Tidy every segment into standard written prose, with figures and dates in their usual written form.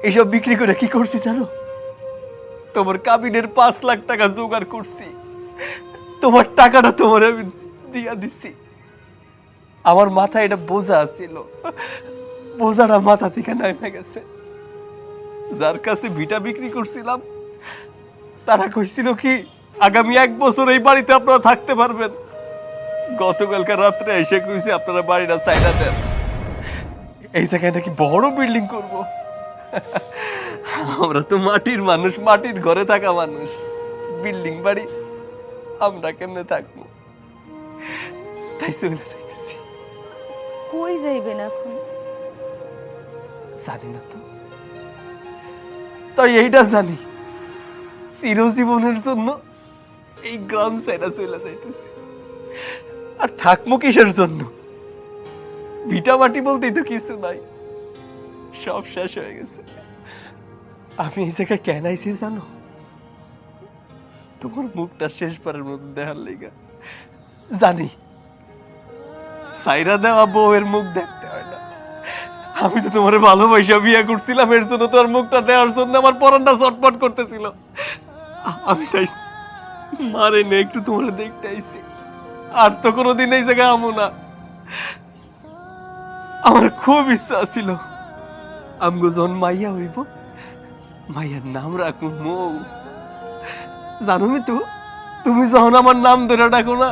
এইসব বিক্রি করে কি করছি জানো? তোমার কাবিনের 5 লাখ টাকা জোগাড় করছি। তোমার টাকাটা তোমার আমি দিয়া দিচ্ছি। আমার মাথায় এটা বোঝা ছিল, বোঝাটা মাথা থেকে নামে গেছে। যার কাছে ভিটা বিক্রি করছিলাম তারা কইছিল কি আগামী 1 বছর এই বাড়িতে আপনারা থাকতে পারবেন। গতকালকে রাত্রে এসে কইছে আপনারা বাড়িটা চাইনা দেন, এই জায়গায় নাকি বড় বিল্ডিং করব। আমরা তো মাটির মানুষ, মাটির ঘরে থাকা মানুষ, বিল্ডিং বাড়ি আমরা কেমনে থাকবো? তাই চলে যাইতেছি। কই যাইবেন এখন? জানি না তো, তাই এইটা জানি চিরজীবনের জন্য এই গ্রাম ছেড়ে চলে যাইতেছি। আর থাকবো কিসের জন্য? ভিটা মাটি বলতেই তো কিছু নাই, সব শেষ হয়ে গেছে। আমি এই জায়গায় কেন আইছি জানো? তোমার মুখটা শেষবারের মতো দেখার লেগা। জানি সাইরা দেওয়া বউয়ের মুখ দেখতে হয় না। আমি তো তোমার ভালোবাসা বিয়ে করছিলাম, এর জন্য তোমার মুখটা দেওয়ার জন্য আমার পরানটা চটপট করতেছিল। আমি তাই মারে নে একটু তোমার দেখতে আইছি। আর তো কোনোদিন এই জায়গায় আমো না। আমার খুব ইচ্ছা ছিল আমগো যখন মাইয়া হইব, মাইয়ার নাম রাখবো মৌ। জানো মিতু, তুমি যখন আমার নাম ধরে ডাকো না,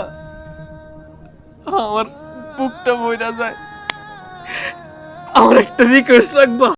আমার বুকটা বইরা যায়। আমার একটা রিকোয়েস্ট রাখবা?